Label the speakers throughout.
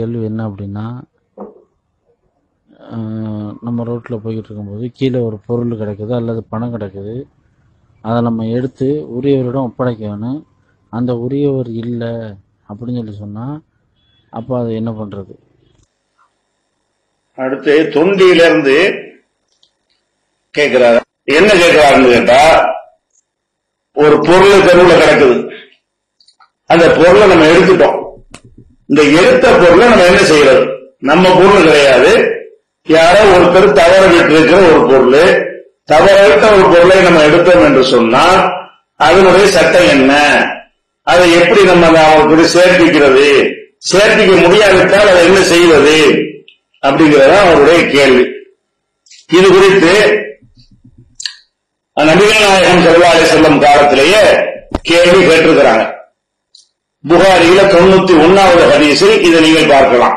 Speaker 1: கேள்வி என்ன அப்படின்னா, நம்ம ரோட்டில் போய்கிட்டு இருக்கும்போது கீழே ஒரு பொருள் கிடைக்குது அல்லது பணம் கிடைக்குது. அதை நம்ம எடுத்து உரியவரிடம் ஒப்படைக்க வேணும். அந்த உரியவர் இல்லை அப்படின்னு சொல்லி சொன்னால் அப்போ அதை என்ன பண்ணுறது?
Speaker 2: அடுத்து தொண்டியிலிருந்து கேட்கிறாரு. என்ன கேட்கிறாருன்னு கேட்டா, ஒரு பொருள் தெருவில் கிடக்குது. அந்த பொருளை நம்ம எடுத்துட்டோம். இந்த எடுத்த பொருளை நம்ம என்ன செய்யறது? நம்ம பொருள் கிடையாது, யாரோ ஒருத்தர் தவற விட்டு இருக்கிற ஒரு பொருள். தவறவிட்ட ஒரு பொருளை நம்ம எடுத்தோம் என்று சொன்னால் அதனுடைய சட்டம் என்ன? அதை எப்படி நம்ம அவருக்கு சேர்ப்பிக்கிறது? சேர்ப்பிக்க முடியாவிட்டால் அதை என்ன செய்வது அப்படிங்கிறதா அவருடைய கேள்வி. இது குறித்து நபிகள் நாயகம் ஸல்லல்லாஹு அலைஹி வஸல்லம் காலத்திலேயே கேள்வி கேட்டிருக்கிறாங்க. புகாரியில 91வது ஹதீஸில் இதை நீங்கள் பார்க்கலாம்.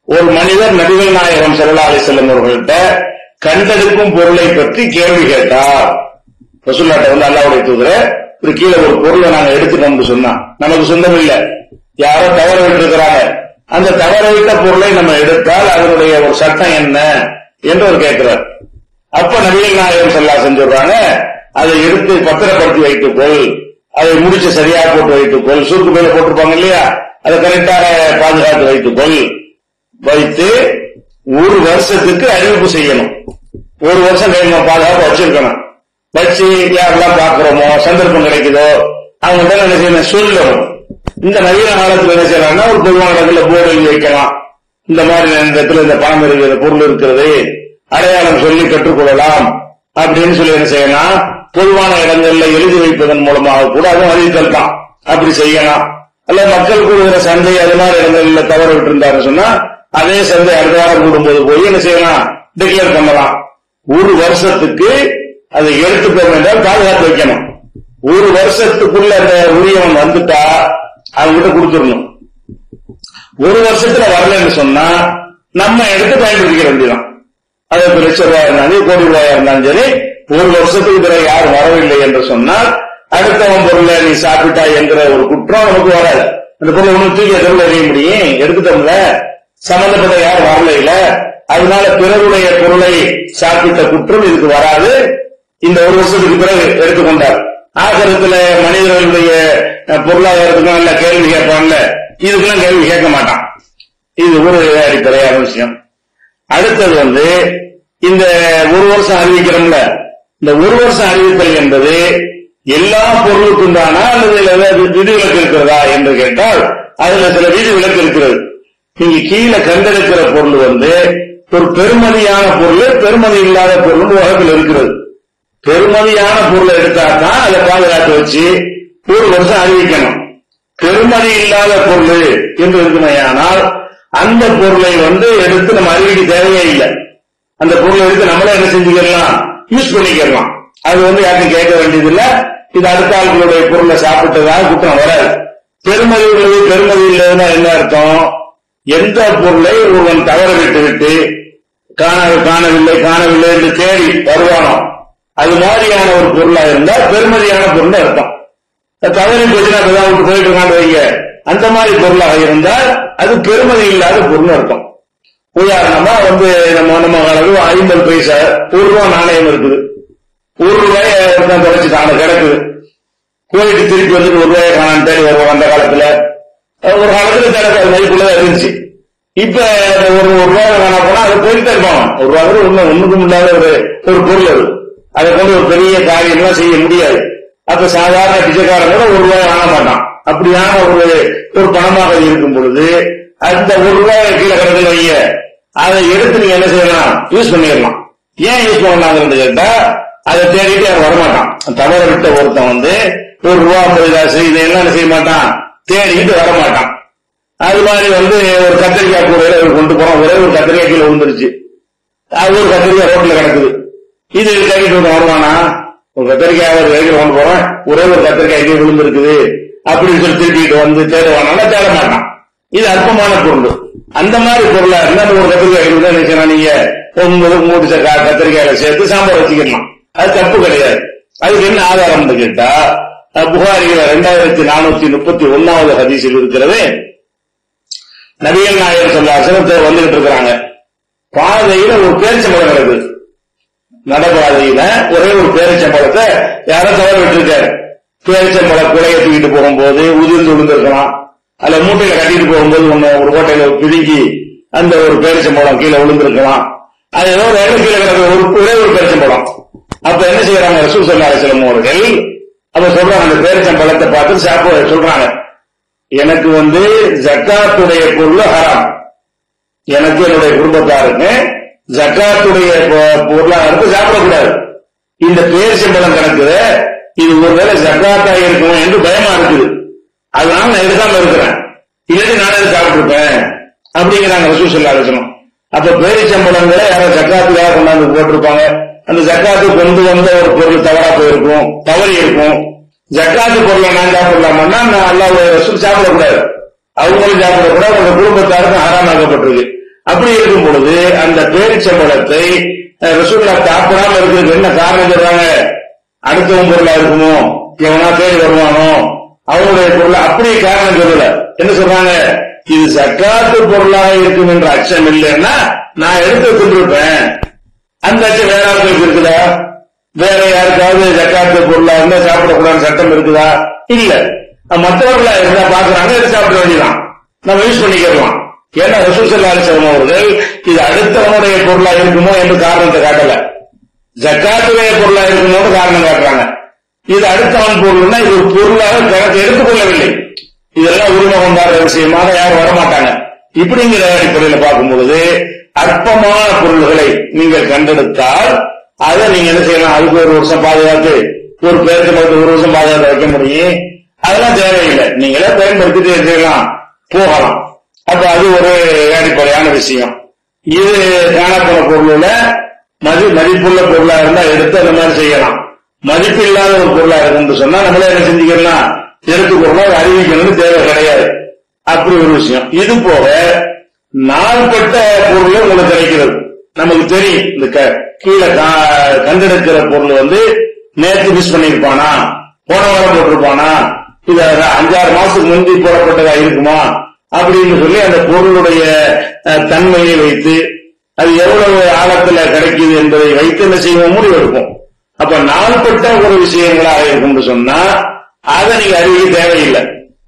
Speaker 2: ஒரு மனிதர் நபிகள் நாயகம் ஸல்லல்லாஹு அலைஹி வஸல்லம் அவர்கள்ட்ட கண்டெடுக்கும் பொருளை பற்றி கேள்வி கேட்டார். ரசூலுல்லாஹ் வந்து அல்லாஹ்வுடைய தூதரே, ஒரு கீழே ஒரு பொருளை நாங்க எடுத்துட்டோம்னு சொன்னா, நமக்கு சொந்தம் இல்ல, யாரோ தவற விட்டு இருக்கிறாங்க, அந்த தவறவிட்ட பொருளை நம்ம எடுத்தால் அதனுடைய ஒரு சட்டம் என்ன என்று அவர் கேட்கிறார். அப்ப நபிகள் நாயகம் ஸல்லல்லாஹு அலைஹி வஸல்லம் சொல்றாங்க, அதை எடுத்து பத்திரப்படுத்தி வைத்துக்கொள், அதை முடிச்சு சரியா போட்டு வைத்துக்கொள், சுருக்கு மேல போட்டிருப்பாங்க இல்லையா, அதை கரெக்டாக பாதுகாத்து வைத்துக்கொள், வைத்து ஒரு வருஷத்துக்கு அறிவிப்பு செய்யணும். ஒரு வருஷம் பாதுகாப்பு வச்சிருக்கணும். வச்சு யாரெல்லாம் பாக்குறோமோ, சந்தர்ப்பம் கிடைக்குதோ அவங்க என்ன செய்யணும், சொல்லணும். இந்த நவீன காலத்துல என்ன செய்யறாங்கன்னா, ஒரு பொதுவான இடத்துல போர்டு எழுதி வைக்கலாம். இந்த மாதிரி இடத்துல இந்த பணம் இருக்கிறது, பொருள் இருக்கிறது, அடையாளம் சொல்லி கற்றுக்கொள்ளலாம் அப்படின்னு சொல்லி என்ன செய்யலாம், பொதுவான இடங்கள்ல எழுதி வைப்பதன் மூலமாக கூட அதுவும் அறிவித்தல் தான். அப்படி செய்யலாம். அல்ல மக்கள் கூடுகிற சந்தை அது மாதிரி இடங்கள்ல தவற விட்டு இருந்தாருன்னு சொன்னா அதே சந்தை அடுத்த வாரம் கூடும்போது போய் என்ன செய்யலாம், டிக்ளேர் பண்ணலாம். ஒரு வருஷத்துக்கு அதை எடுத்துக்கோங்க என்றால் பாதுகாத்து வைக்கணும். ஒரு வருஷத்துக்குள்ள அந்த உரியவன் வந்துட்டா அவங்ககிட்ட கொடுத்துடணும். ஒரு வருஷத்துல வரலன்னு சொன்னா நம்ம எடுத்து பயன்படுத்திக்க வேண்டியதான். அது ₹1,00,000 இருந்தாலும் கோடி ரூபாயா இருந்தாலும் சரி, ஒரு வருஷத்துக்கு பிறகு யாரும் வரவில்லை என்று சொன்னால் அடுத்தவன் பொருளை நீ சாப்பிட்டா என்கிற ஒரு குற்றம் நமக்கு வராது. அந்த பொருளை ஒண்ணு தூக்கி எதிரில் எறிய முடியும், எடுத்துட்டோம்ல, சம்பந்தப்பட்ட யாரும் வரல இல்ல, அதனால பிறருடைய பொருளை சாப்பிட்ட குற்றம் இதுக்கு வராது. இந்த ஒரு வருஷத்துக்கு பிறகு எடுத்துக்கொண்டார். ஆகரத்துல மனிதர்களுடைய பொருளாதாரத்துக்கு நல்ல கேள்வி கேட்பான்ல, இதுக்கெல்லாம் கேள்வி கேட்க மாட்டான். இது ஒரு அடிப்படையான விஷயம். அடுத்தது வந்து இந்த ஒரு வருஷம் அறிவிக்கிறோம்ல, இந்த ஒரு வருஷம் அறிவித்தல் என்பது எல்லா பொருளுக்கும் தானா அல்லது விதிவிலக்கு இருக்கிறதா என்று கேட்டால் அதுல சில விதிவிலக்கு இருக்கிறது. நீங்க கீழே கண்டெடுக்கிற பொருள் வந்து ஒரு பெருமதியான பொருள், பெருமதி இல்லாத பொருள் வகையில் இருக்கிறது. பெருமதியான பொருளை எடுத்தாதான் அதை பாதுகாத்து வச்சு ஒரு வருஷம் அறிவிக்கணும். பெருமதி இல்லாத பொருள் என்று இருக்குமையானால் அந்த பொருளை வந்து எடுத்து நம்ம அறிவிக்க தேவையே இல்லை. அந்த பொருளை எடுத்து நம்மளே என்ன செஞ்சுக்கலாம், யூஸ் பண்ணிக்கலாம். அது வந்து யாருக்கும் கேட்க வேண்டியதில்லை. இது அடுத்த ஆட்களுடைய பொருளை சாப்பிட்டதாக குற்றம் வராது. பெருமதி உள்ளது பெருமதி இல்லதுன்னா என்ன அர்த்தம்? எந்த பொருளை ஒருவன் தவற விட்டு காணவில்லை என்று தேடி வருவானோ அது மாதிரியான ஒரு பொருளா இருந்தா பெருமதியான பொருள் அர்த்தம். தவறி போச்சுன்னா விட்டு போயிட்டு இருக்காண்டு வைங்க, அந்த மாதிரி பொருளாக இருந்தால் அது பெருமதி இல்லாத பொருள் அர்த்தம். உதாரணமா வந்து நம்ம அளவு 50 பைசா ₹1 நாணயம் இருக்குது. ₹1 தொலைச்சுட்டாங்க, கிடக்குது. போயிட்டு திருப்பி வந்துட்டு ₹1 காணான்னு தேடி வருவோம். அந்த காலத்துல ஒரு காலத்துல தேட மதிப்புள்ளதா இருந்துச்சு. இப்ப ₹1 காணா போனா அது போயிட்டு இருப்பாங்க. ₹1 ஒண்ணுக்கும் இல்லாத ஒரு பொருள் அது. அதை கொண்டு ஒரு பெரிய காரியம்லாம் செய்ய முடியாது. அப்ப சாதாரண பிச்சைக்காரன் கூட ₹1 காண மாட்டான். அப்படியான ஒரு பணமாக இருக்கும் பொழுது அந்த ₹1 கீழே கிடக்குன்னு வைங்க, அதை எடுத்து நீங்க என்ன செய்யலாம், யூஸ் பண்ணிடலாம். ஏன் யூஸ் பண்ணலாங்கிறது கேட்டா அதை தேடிட்டு அவன் வரமாட்டான். தவற விட்ட ஒருத்தன் வந்து ₹1 50 இதெல்லாம் என்ன செய்ய மாட்டான், தேடிக்கிட்டு வரமாட்டான். அது மாதிரி வந்து ஒரு கத்திரிக்காய் கூடையில கொண்டு போறான், ஒரே ஒரு கத்திரிக்காய் கீழே விழுந்துருச்சு. அது ஒரு கத்திரிக்காய் ரோட்ல கிடக்குது. இது தேடிட்டு வருவானா? ஒரு கத்திரிக்காய் கையில் கொண்டு போறேன், ஒரே ஒரு கத்திரிக்காய் கீழே விழுந்திருக்குது அப்படின்னு சொல்லி திருப்பிட்டு வந்து தேடுவானா? தேட மாட்டான். இது அற்பமான பொருள். அந்த மாதிரி பொருளா இருந்தா ஒரு கத்திரிக்காய் நினைச்சா நீங்க 9 கத்திரிக்காயில சேர்த்து சாம்பார் வச்சுக்கலாம். அது தப்பு கிடையாது. அதுக்கு என்ன ஆதாரம் கேட்டா புகாரில 2431வது ஹதீஸில் இருக்கிறது. நபிகள் நாயகம் ஸல்லல்லாஹு அலைஹி வஸல்லம் வந்துகிட்டு இருக்கிறாங்க. பாதையில ஒரு பேரிச்சம்பழம் கிடக்குது. நடப்பாதையில ஒரே ஒரு பேரிச்சம்பழத்தை யாரோ தவற விட்டுருக்காரு. பேரிச்சம்பழ குலையை தூக்கிட்டு போகும்போது உதிர்ந்து விழுந்திருக்கலாம், அல்ல மூட்டையில கட்டிட்டு போகும்போது ஒரு ஓட்டையில பிதுங்கி அந்த ஒரு பேரிச்சம்பழம் கீழே விழுந்திருக்கலாம். அது ஏதோ ஒரு இடம் கீழே கிடக்குற ஒரே ஒரு பேரிச்சம்பழம். அப்ப என்ன செய்யறாங்க ரசூல் ஸல்லல்லாஹு அலைஹி வஸல்லம் அவர்கள்? அப்ப சொல்றாங்க, அந்த பேரிச்சம்பழத்தை பார்த்து சாப்பிட சொல்றாங்க, எனக்கு ஜக்காத்துடைய பொருள் ஹராம், எனக்கு என்னுடைய குடும்பத்தாருக்கு ஜக்காத்துடைய பொருளா இருந்து சாப்பிடக்கூடாது. இந்த பேரிச்சம்பழம் கணக்குது, இது ஒருவேளை ஜக்காத்தா இருக்குமோ என்று பயமா இருக்குது, அதனால நான் எடுக்காம இருக்கிறேன், இல்லாட்டி நானே சாப்பிட்டு இருப்பேன் அப்படிங்கிறாங்க ரசூல் ஸல்லல்லாஹு அலைஹி வஸல்லம். அப்ப பேரிச்சம்பழங்களை யாரோ ஜக்காத்துக்காக கொண்டாந்து போட்டிருப்பாங்க. அந்த ஜக்காத்து கொண்டு வந்த ஒரு பொருள் தவறா போயிருக்கும், தவறி இருக்கும். ஜக்காத்து பொருளை நான் சாப்பிடலாமா? நான் அல்லாஹ்வுடைய ரசூல் சாப்பிடக்கூடாது, அவங்களும் சாப்பிடக்கூடாது, அவங்க குடும்பத்தாருக்கும் ஹராமாக்கப்பட்டிருக்கு. அப்படி இருக்கும் பொழுது அந்த பேரிச்சம்பழத்தை ரசூலுல்லாஹ் சாப்பிடாம இருக்கிறதுக்கு என்ன காரணம் சொல்றாங்க? அடுத்தவன் பொருளா இருக்குமோ, எவனா தேடி வருவானோ, அவங்களுடைய பொருளை அப்படியே காரணம் சொல்லல. என்ன சொல்றாங்க? இது ஜக்காத்து பொருளாக இருக்கும் என்ற அச்சம் இல்லைன்னா நான் எடுத்து தின்றுப்பேன். அந்த அச்சம் வேற ஆட்களுக்கு இருக்குதா? வேற யாருக்காவது ஜக்காத்து பொருளா இருந்தா சாப்பிடக்கூடாது சட்டம் இருக்குதா? இல்ல. மற்றவர்களா இருந்தா பாக்குறாங்க, எடுத்து சாப்பிட வேண்டியதான், நம்ம யூஸ் பண்ணிக்கலாம். ஏன்னா ரசூல் ஸல்லல்லாஹு அலைஹி வஸல்லம் அவர்கள் இது அடுத்தவனுடைய பொருளா இருக்குமோ என்று காரணத்தை காட்டல, ஜக்காத்துடைய பொருளா இருக்குமோன்னு காரணம் காட்டுறாங்க. இது அடுத்தவன் பொருள்னா இது ஒரு பொருளாக கணக்கு எடுத்துக்கொள்ளவில்லை. இதெல்லாம் உரிமகம் பாடுற விஷயமாக யாரும் வரமாட்டாங்க. இப்படிங்கிற அடிப்படையில் பார்க்கும் பொழுது அற்பமான பொருள்களை நீங்கள் கண்டெடுத்தால் அதை நீங்க என்ன செய்யலாம்? அதுக்கு ஒரு வருஷம் பாதுகாத்து, ஒரு பேருக்கு மட்டும் ஒரு வருஷம் பாதுகாத்து வைக்க முடியும். அதெல்லாம் தேவையில்லை, நீங்களே பயன்படுத்திட்டு செய்யலாம், போகலாம். அப்ப அது ஒரு அடிப்படையான விஷயம். இது காணப்போன பொருள்ல மதிப்புள்ள பொருளா இருந்தா எடுத்து அந்த மாதிரி செய்யலாம். மதிப்பு இல்லாத ஒரு பொருளா இருக்குன்னு சொன்னா நம்மளே என்ன செஞ்சுக்கலாம்? எடுத்துக்கொள்ளலாம், அறிவிக்கணும்னு தேவை கிடையாது. அப்படி ஒரு விஷயம். இது போக நாள்பட்ட பொருள் உங்களுக்கு கிடைக்கிறது. நமக்கு தெரியும், இந்த கீழே கண்டெடுக்கிற பொருள் நேற்று மிஸ் பண்ணிருப்பானா, போன வாரம் போட்டிருப்பானா, இது 5-6 மாசத்துக்கு முந்தி போடப்பட்டதா இருக்குமா அப்படின்னு சொல்லி அந்த பொருளுடைய தன்மையை வைத்து அது எவ்வளவு ஆழத்துல கிடைக்குது என்பதை வைத்து என்ன செய்வோம்? முடிவு எடுப்போம். அப்ப நாள்பட்ட ஒரு விஷயங்களாக இருக்கும்னு சொன்னா அதை நீங்க அறிவிக்க தேவையில்லை.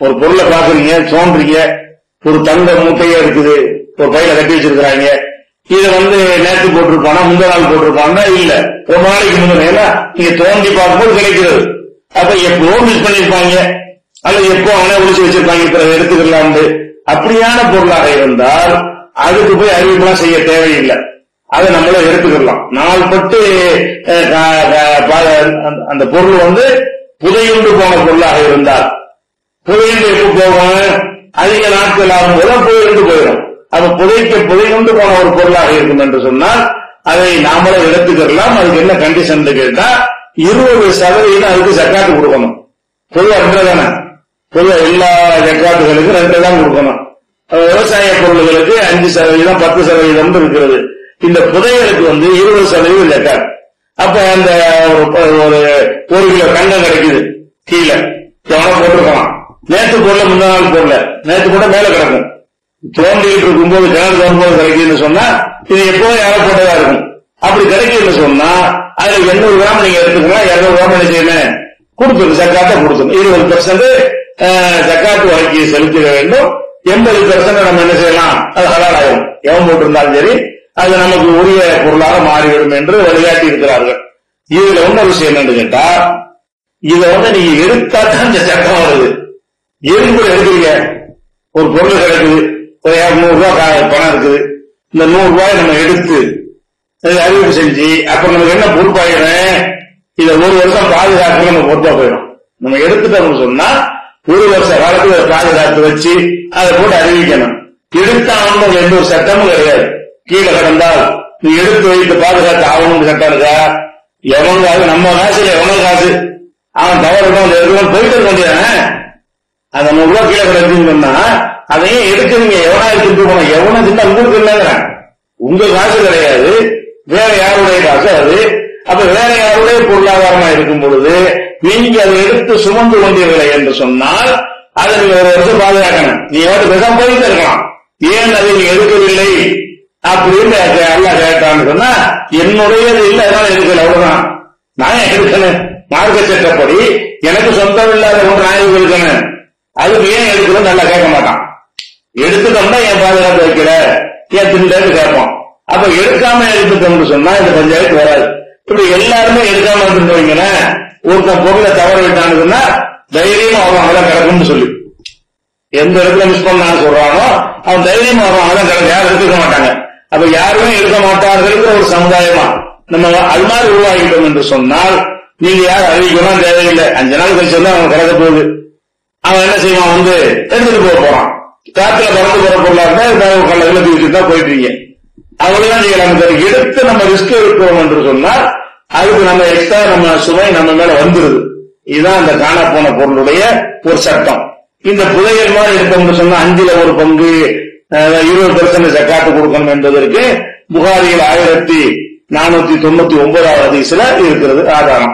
Speaker 2: ஒரு பொருளை பாக்குறீங்க, தோன்றீங்க, ஒரு தங்க மூட்டையே இருக்குது, ஒரு பையில கட்டி வச்சிருக்கிறாங்க, இதை நேற்று போட்டிருப்பானா முந்த நாள் போட்டிருப்பான்னா இல்ல, ஒரு நாளைக்கு முன்னாடி. ஏன்னா நீங்க தோண்டி பார்க்கும்போது கிடைக்கிறது. அப்ப எப்போ மிஸ் பண்ணிருப்பாங்க, அல்லது எப்போ அவனே ஒழிச்சு வச்சிருப்பாங்க, இப்ப எடுத்துக்கலாம். அப்படியான பொருளாக இருந்தால் அதுக்கு போய் அறிவிப்பெல்லாம் செய்ய தேவையில்லை, அதை நம்மள எடுத்துக்கலாம். நாள்பட்டு அந்த பொருள் புதையுண்டு போன பொருளாக இருந்தால், புதையுண்டு எப்ப போகும்? அதிக நாட்கள் ஆகும்போது புதையுண்டு போயிடும். அது புதையுண்டு போன ஒரு பொருளாக இருக்கும் என்று சொன்னால் அதை நாமளே எடுத்துக்கலாம். அதுக்கு என்ன கண்டிஷன் கேட்டா 20% அதுக்கு ஜக்காத்து கொடுக்கணும். பொதுவா 2 தானே, பொதுவா எல்லா ஜக்காத்துகளுக்கும் 2 தான் கொடுக்கணும். விவசாய பொருள்களுக்கு 5%, 10% இருக்கிறது. இந்த புதையலுக்கு 20% ஜக்காத். அப்ப அந்த ஒரு கிலோ தங்கம் கிடைக்குது, கீழே எவனோ போட்டிருக்கலாம், நேற்று பொருள் முந்த நாள் பொருள், நேற்று கூட மேல கிடக்கும், தோண்டிட்டு இருக்கும்போது கிணறு தோண்டும்போது கிடைக்குதுன்னு சொன்னா இது எப்போதும் யாரோ போட்டதா இருக்கும். அப்படி கிடைக்குதுன்னு சொன்னா அதுல 800 கிராம் நீங்க எடுத்துக்கலாம், 200 கிராம் என்ன செய்யணும்? கொடுத்துரு, ஜக்காத்தை கொடுத்துரும். 20% ஜக்காத்து வகைக்கு செலுத்திட வேண்டும். 80% நம்ம என்ன செய்யலாம்? அது ஹலால் ஆகும். எவன் போட்டிருந்தாலும் சரி அது நமக்கு உரிய பொருளாக மாறிவிடும் என்று வழிகாட்டி இருக்கிறார்கள். இதுல ஒன்ன விஷயம் என்னன்னு கேட்டா, இதை நீங்க எடுத்தா தான் இந்த சட்டம் வருது. எதுக்கு எடுக்கிறீங்க? ஒரு பொருள் கிடைக்குது, ஒரு 100 ரூபாய் பணம் இருக்குது, இந்த 100 ரூபாய் நம்ம எடுத்து அறிவிப்பு செஞ்சு அப்புறம் நமக்கு என்ன பொறுப்பாயிடும்? இதை 1 வருஷம் பாதுகாக்க நம்ம பொறுப்பா போயிடும். நம்ம எடுத்துட்டோம்னு சொன்னா 1 வருஷ காலத்துக்கு பாதுகாத்து வச்சு அதை போட்டு அறிவிக்கணும். எடுத்தாலும் எந்த ஒரு சட்டமும் கிடையாது. கீழே கிடந்தால் நீ எடுத்து வைத்து பாதுகாத்து ஆகணும்னு சட்டம் இருக்கா? எவங்க நம்ம காசுல எவனோ காசு, அவன் தவறு போயிட்டு இருக்க முடியாது. அந்த 100 ரூபாய் கீழே கிடக்குன்னு சொன்னா அதையும் எடுக்கிறீங்க. எவனா எடுத்துட்டு போன, எவனா தின்னா உங்களுக்கு இல்லைங்கிறேன். உங்க காசு கிடையாது, வேற யாருடைய காசு அது. அப்ப வேற யாருடைய பொருளாதாரமா இருக்கும் பொழுது நீங்க அதை எடுத்து சுமந்து கொண்டீர்களே என்று சொன்னால் அதை நீங்க 1 வருஷம் பாதுகாக்கணும். நீ பேசாம போயிட்டு இருக்கலாம், ஏன் அதை நீ எடுக்கவில்லை அப்படின்னு அல்லாஹ் கேட்டான்னு சொன்னா, என்னுடையது இல்லை அதனால எடுக்கல, அவ்வளவுதான். நான் எடுக்கணும், மார்க்க சட்டப்படி எனக்கு சொந்தம் இல்லாத ஒன்று நான் எடுக்கணும், அதுக்கு ஏன் எடுக்கணும் நல்லா கேட்க மாட்டான். எடுத்துட்டோம்னா ஏன் பாதுகாத்து வைக்கிற, ஏன் திண்டன்னு கேட்போம். அப்ப எடுக்காம எடுத்துட்டோம்னு சொன்னா இந்த பஞ்சாயத்து வராது. இப்படி எல்லாருமே எடுக்காம எடுத்துட்டு வைங்களேன், ஒருத்தன் பொருளை தவற விட்டான்னு சொன்னா தைரியமா அவன் அங்கதான் கிடக்கும்னு சொல்லி, எந்த இடத்துல மிஸ் பண்ணான்னு சொல்றானோ அவன் தைரியமா அவன் அங்கதான் கிடக்கு, யாரும் எடுத்துக்க மாட்டாங்க. அப்ப யாருமே எடுக்க மாட்டார்கள் ஒரு சமுதாயமா நம்ம அது மாதிரி உருவாகிட்டோம் என்று சொன்னால், நீங்க யாரும் அறிவிக்கலாம் தேவையில்லை. 5 நாள் கழிச்சு வந்து அவன் கிடக்க போகுது, அவன் என்ன செய்வான், வந்து எடுத்துட்டு போக போறான். காத்துல பறந்து போற பொருளா இருந்தா கல்ல தூக்கிட்டு தான் போயிட்டு இருக்கீங்க, அவ்வளவுதான். நீங்க நமக்கு எடுத்து நம்ம ரிஸ்க் எடுக்கிறோம் என்று சொன்னால் அதுக்கு நம்ம எக்ஸ்ட்ரா நம்ம சுமை நம்ம மேல வந்துருது. இதுதான் அந்த காணா போன பொருளுடைய ஒரு சட்டம். இந்த புதையல் மாதிரி எடுத்தோம்னு சொன்னா 5ல் 1 பங்கு 20% ஜக்காத்து கொடுக்கணும் என்பதற்கு புகாரியில் 1499 ஹதீஸ்ல இருக்கிறது ஆதாரம்.